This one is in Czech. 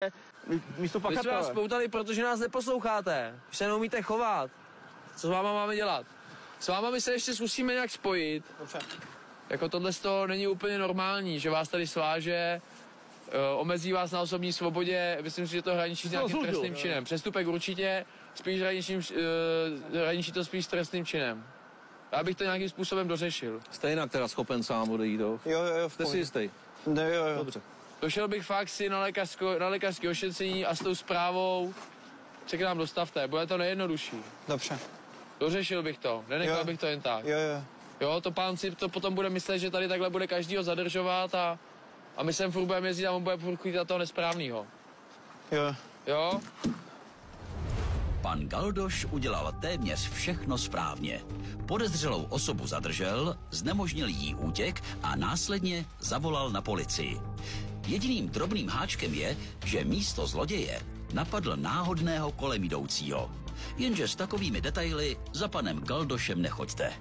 místo Vy jsme pachatele. vás spoutali, protože nás neposloucháte. Vy se neumíte chovat. Co s váma máme dělat? S váma my se ještě zkusíme nějak spojit. Dobře. Jako tohle to není úplně normální, že vás tady sváže, omezí vás na osobní svobodě, myslím si, že to hraničí s nějakým trestným činem. Přestupek určitě, spíš hraničí to spíš s trestným činem. Já bych to nějakým způsobem dořešil. Jste jinak teda schopen sám odejít, jo? Jo, Jste si jistý? Ne, jo. Dobře. Došel bych fakt si na lékařské ošetření a s tou zprávou se k nám dostavte, bude to nejjednodušší. Dobře. Dořešil bych to, nenechal bych to jen tak. Jo. Jo, to pán si to potom bude myslet, že tady takhle bude každýho zadržovat a my sem furt budeme jezdit a on bude furt chodit toho nesprávnýho. Jo. Jo? Pan Galdoš udělal téměř všechno správně. Podezřelou osobu zadržel, znemožnil jí útěk a následně zavolal na policii. Jediným drobným háčkem je, že místo zloděje napadl náhodného kolem jdoucího. Jenže s takovými detaily za panem Galdošem nechoďte.